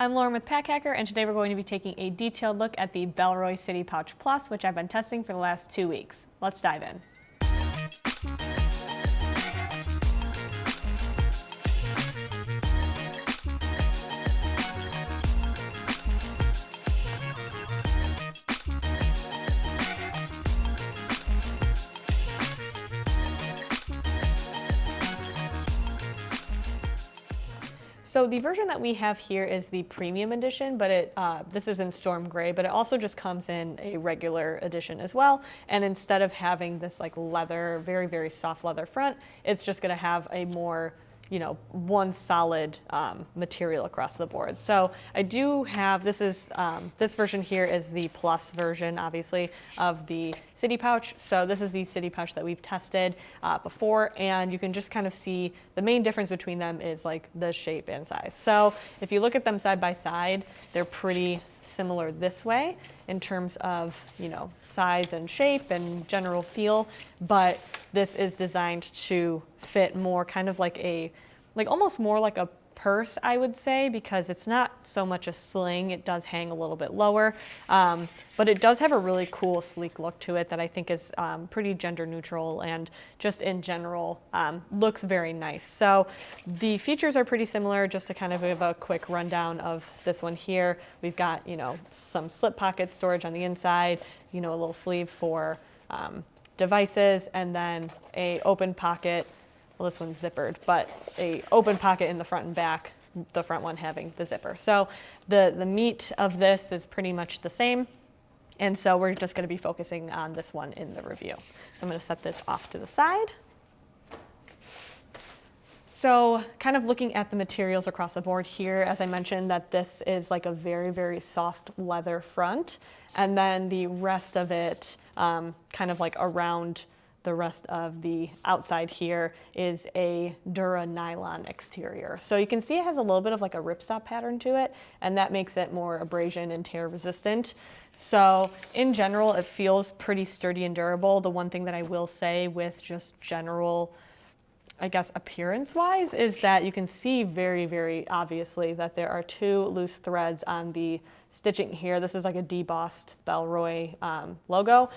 I'm Lauren with Pack Hacker, and today we're going to be taking a detailed look at the Bellroy City Pouch Plus, which I've been testing for the last 2 weeks. Let's dive in. So the version that we have here is the premium edition, but this is in storm gray, but it also just comes in a regular edition as well. And instead of having this like leather, very, very soft leather front, it's just gonna have a more, one solid material across the board. So I do have, this version here is the plus version, obviously, of the City Pouch. So this is the City Pouch that we've tested before, and you can just kind of see the main difference between them is like the shape and size. So if you look at them side by side, they're pretty similar this way in terms of, size and shape and general feel, but this is designed to fit more kind of like almost more like a purse, I would say, because it's not so much a sling. It does hang a little bit lower, but it does have a really cool, sleek look to it that I think is pretty gender neutral and just in general looks very nice. So the features are pretty similar. Just to kind of give a quick rundown of this one here, we've got, some slip pocket storage on the inside, a little sleeve for devices, and then a open pocket. Well, this one's zippered, but a open pocket in the front and back, the front one having the zipper. So the meat of this is pretty much the same. And so we're just gonna be focusing on this one in the review. So I'm gonna set this off to the side. So kind of looking at the materials across the board here, as I mentioned, that this is like a very, very soft leather front. And then the rest of it, kind of like around the rest of the outside here is a Dura nylon exterior. So you can see it has a little bit of like a ripstop pattern to it, and that makes it more abrasion and tear resistant. So in general, it feels pretty sturdy and durable. The one thing that I will say with just general, I guess, appearance-wise is that you can see very, very obviously that there are 2 loose threads on the stitching here. This is like a debossed Bellroy logo.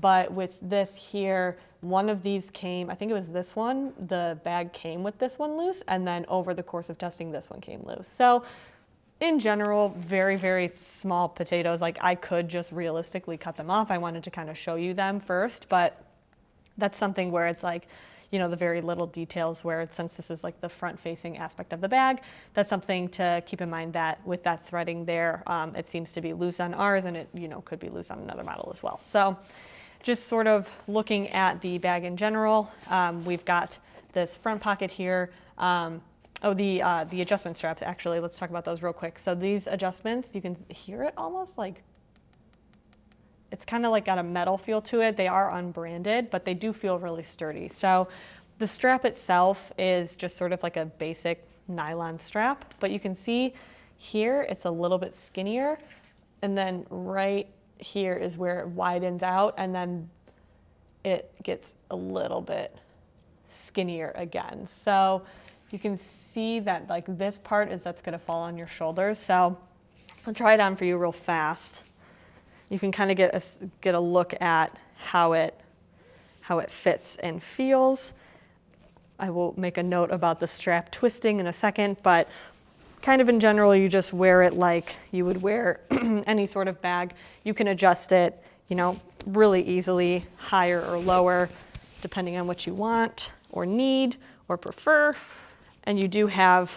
But with this here, one of these came, I think it was this one, the bag came with this one loose, and then over the course of testing, this one came loose. So in general, very, very small potatoes. Like I could just realistically cut them off. I wanted to kind of show you them first, but that's something where it's like, the very little details where since this is like the front facing aspect of the bag, that's something to keep in mind that with that threading there, it seems to be loose on ours, and it, could be loose on another model as well. So just sort of looking at the bag in general, we've got this front pocket here. The adjustment straps, actually, let's talk about those real quick. So these adjustments, you can hear it almost like, it's kind of like got a metal feel to it. They are unbranded, but they do feel really sturdy. So the strap itself is just sort of like a basic nylon strap, but you can see here it's a little bit skinnier, and then right here is where it widens out, and then it gets a little bit skinnier again. So you can see that like this part that's gonna fall on your shoulders. So I'll try it on for you real fast. You can kind of get a look at how it fits and feels. I will make a note about the strap twisting in a second, but kind of in general, you just wear it like you would wear any sort of bag. You can adjust it, really easily, higher or lower, depending on what you want or need or prefer. And you do have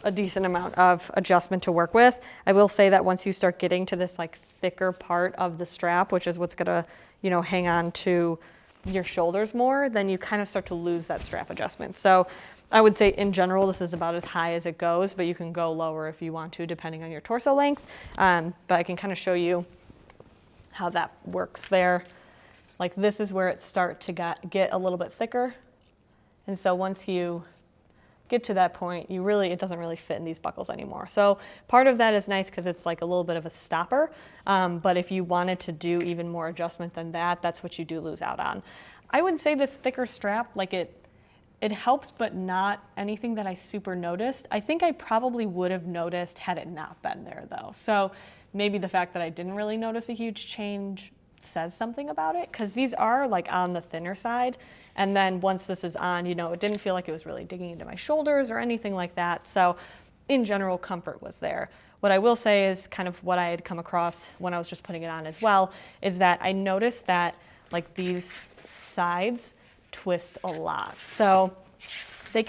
a decent amount of adjustment to work with. I will say that once you start getting to this like thicker part of the strap, which is what's gonna, hang on to your shoulders more, then you kind of start to lose that strap adjustment. So I would say in general, this is about as high as it goes, but you can go lower if you want to, depending on your torso length. But I can kind of show you how that works there. Like this is where it starts to get a little bit thicker. And so once you get to that point, it doesn't really fit in these buckles anymore. So part of that is nice because it's like a little bit of a stopper. But if you wanted to do even more adjustment than that, that's what you do lose out on. I would say this thicker strap, like it helps, but not anything that I super noticed. I think I probably would have noticed had it not been there though. So maybe the fact that I didn't really notice a huge change says something about it, because these are like on the thinner side. And then once this is on, you know, it didn't feel like it was really digging into my shoulders or anything like that. So in general, comfort was there. What I will say is kind of what I had come across when I was just putting it on as well, is that I noticed that like these sides twist a lot. So they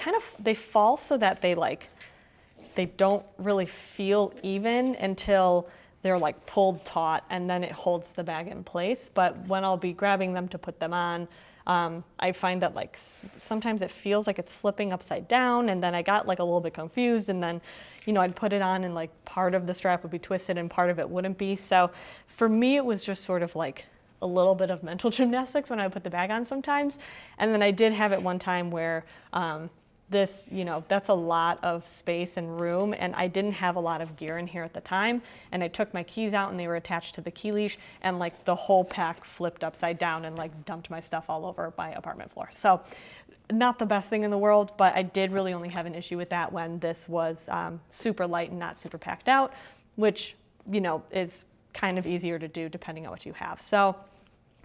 fall so that they don't really feel even until they're like pulled taut, and then it holds the bag in place. But when I'll be grabbing them to put them on, I find that like sometimes it feels like it's flipping upside down, and then I got like a little bit confused, and then, you know, I'd put it on and like part of the strap would be twisted and part of it wouldn't be. So for me, it was just sort of like a little bit of mental gymnastics when I put the bag on sometimes. And then I did have it one time where this, you know, that's a lot of space and room, and I didn't have a lot of gear in here at the time, and I took my keys out and they were attached to the key leash, and like the whole pack flipped upside down and like dumped my stuff all over my apartment floor. So not the best thing in the world, but I did really only have an issue with that when this was super light and not super packed out, which, you know, is kind of easier to do depending on what you have. So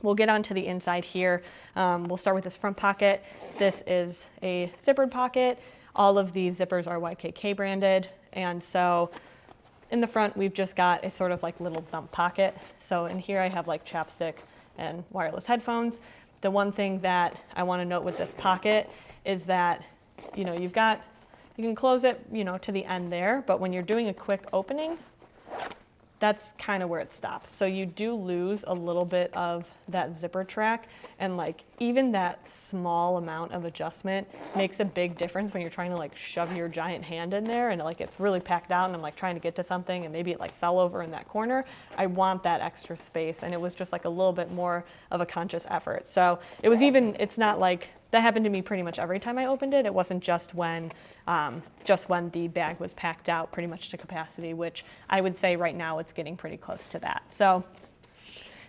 we'll get onto the inside here. We'll start with this front pocket. This is a zippered pocket. All of these zippers are YKK branded. And so in the front, we've just got a sort of like little thumb pocket. So in here I have like chapstick and wireless headphones. The one thing that I want to note with this pocket is that, you know, you can close it, you know, to the end there, but when you're doing a quick opening, that's kind of where it stops. So you do lose a little bit of that zipper track, and like even that small amount of adjustment makes a big difference when you're trying to like shove your giant hand in there and like it's really packed out and I'm like trying to get to something and maybe it like fell over in that corner. I want that extra space, and it was just like a little bit more of a conscious effort. So it's not like that happened to me pretty much every time I opened it. It wasn't just when the bag was packed out pretty much to capacity, which I would say right now it's getting pretty close to that. So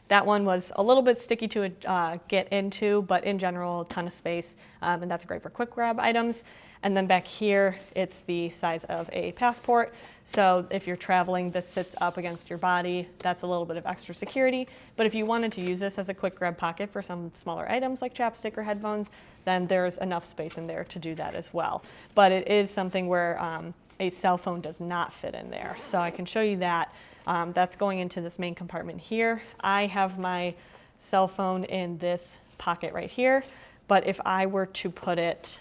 that one was a little bit sticky to get into, but in general, a ton of space, and that's great for quick grab items. And then back here, it's the size of a passport. So if you're traveling, this sits up against your body. That's a little bit of extra security. But if you wanted to use this as a quick grab pocket for some smaller items like chapstick or headphones, then there's enough space in there to do that as well. But it is something where a cell phone does not fit in there. So I can show you that. That's going into this main compartment here. I have my cell phone in this pocket right here. But if I were to put it,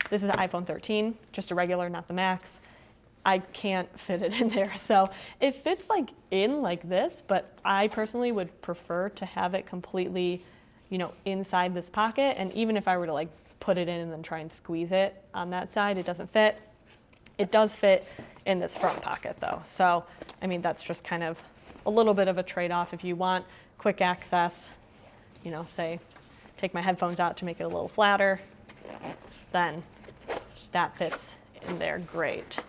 this is an iPhone 13, just a regular, not the Max. I can't fit it in there. So it fits like in like this, but I personally would prefer to have it completely, you know, inside this pocket. And even if I were to like put it in and then try and squeeze it on that side, it doesn't fit. It does fit in this front pocket though. So, I mean, that's just kind of a little bit of a trade-off. If you want quick access, you know, say, take my headphones out to make it a little flatter, then that fits in there great.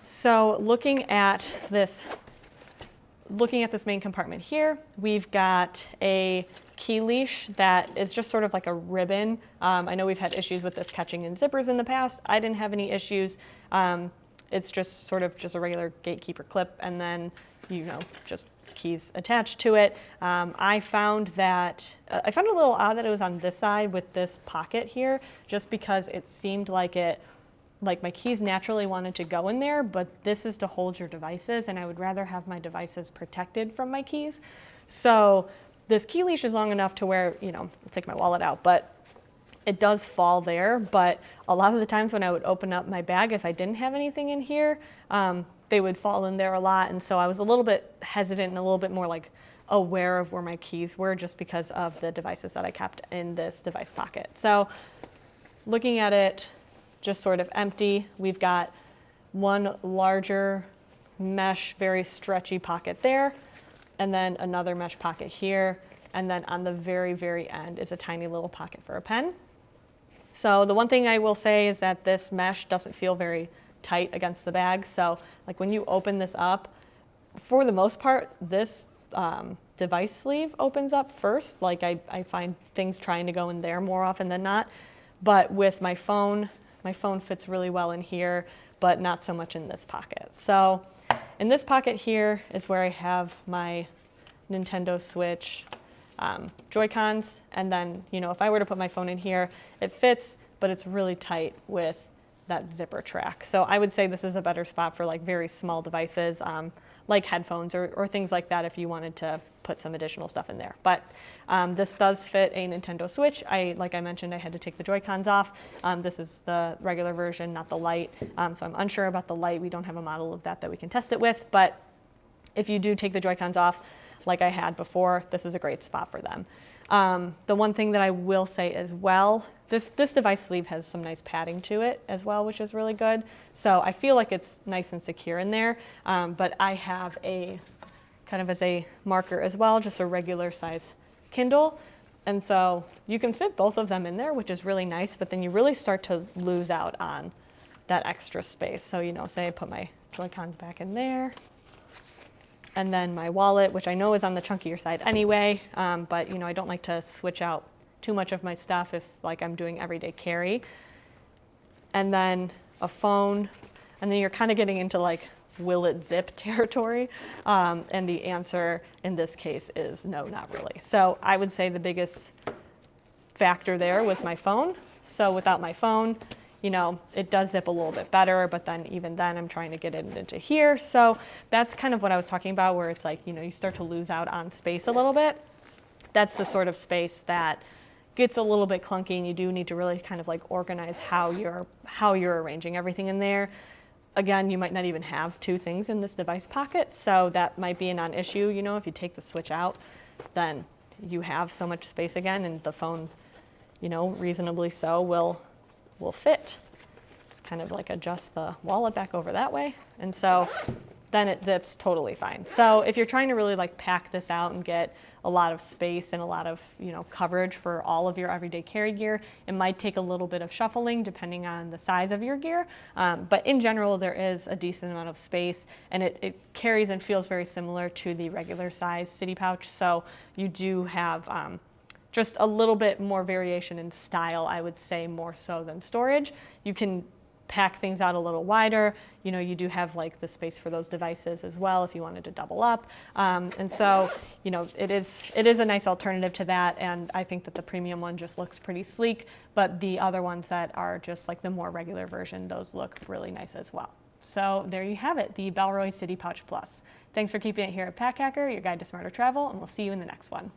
So looking at this main compartment here, we've got a key leash that is just sort of like a ribbon. I know we've had issues with this catching in zippers in the past. I didn't have any issues. It's just sort of just a regular gatekeeper clip, and then, you know, just keys attached to it. I found it a little odd that it was on this side with this pocket here, just because it seemed like my keys naturally wanted to go in there, but this is to hold your devices, and I would rather have my devices protected from my keys. So this key leash is long enough to where, you know, I'll take my wallet out, but it does fall there. But a lot of the times when I would open up my bag, if I didn't have anything in here, they would fall in there a lot. And so I was a little bit hesitant and a little bit more like aware of where my keys were, just because of the devices that I kept in this device pocket. So looking at it, just sort of empty. We've got one larger mesh, very stretchy pocket there, and then another mesh pocket here. And then on the very, very end is a tiny little pocket for a pen. So the one thing I will say is that this mesh doesn't feel very tight against the bag. So like when you open this up, for the most part, this device sleeve opens up first. Like I find things trying to go in there more often than not. But with my phone fits really well in here, but not so much in this pocket. So in this pocket here is where I have my Nintendo Switch Joy-Cons. And then, if I were to put my phone in here, it fits, but it's really tight with that zipper track. So I would say this is a better spot for like very small devices, like headphones or things like that if you wanted to put some additional stuff in there. But this does fit a Nintendo Switch. Like I mentioned, I had to take the Joy-Cons off. This is the regular version, not the Lite. So I'm unsure about the Lite. We don't have a model of that we can test it with. But if you do take the Joy-Cons off, like I had before, this is a great spot for them. The one thing that I will say as well, this device sleeve has some nice padding to it as well, which is really good. So I feel like it's nice and secure in there, but I have a kind of as a marker as well, just a regular size Kindle. And so you can fit both of them in there, which is really nice, but then you really start to lose out on that extra space. So, say I put my Joy-Cons back in there. And then my wallet, which I know is on the chunkier side anyway, but I don't like to switch out too much of my stuff if like I'm doing everyday carry. And then a phone, and then you're kind of getting into like, will it zip territory? And the answer in this case is no, not really. So I would say the biggest factor there was my phone. So without my phone, it does zip a little bit better, but then even then I'm trying to get it into here. So that's kind of what I was talking about, where it's like, you start to lose out on space a little bit. That's the sort of space that gets a little bit clunky, and you do need to really kind of like organize how you're arranging everything in there. Again, you might not even have two things in this device pocket, so that might be a non-issue. If you take the Switch out, then you have so much space again, and the phone, reasonably so will fit. Just kind of like adjust the wallet back over that way. And so then it zips totally fine. So if you're trying to really like pack this out and get a lot of space and a lot of, coverage for all of your everyday carry gear, it might take a little bit of shuffling depending on the size of your gear. But in general, there is a decent amount of space, and it carries and feels very similar to the regular size city pouch. So you do have just a little bit more variation in style, I would say, more so than storage. You can pack things out a little wider. You do have like the space for those devices as well if you wanted to double up. And so, it is a nice alternative to that. And I think that the premium one just looks pretty sleek, but the other ones that are just like the more regular version, those look really nice as well. So there you have it, the Bellroy City Pouch Plus. Thanks for keeping it here at Pack Hacker, your guide to smarter travel, and we'll see you in the next one.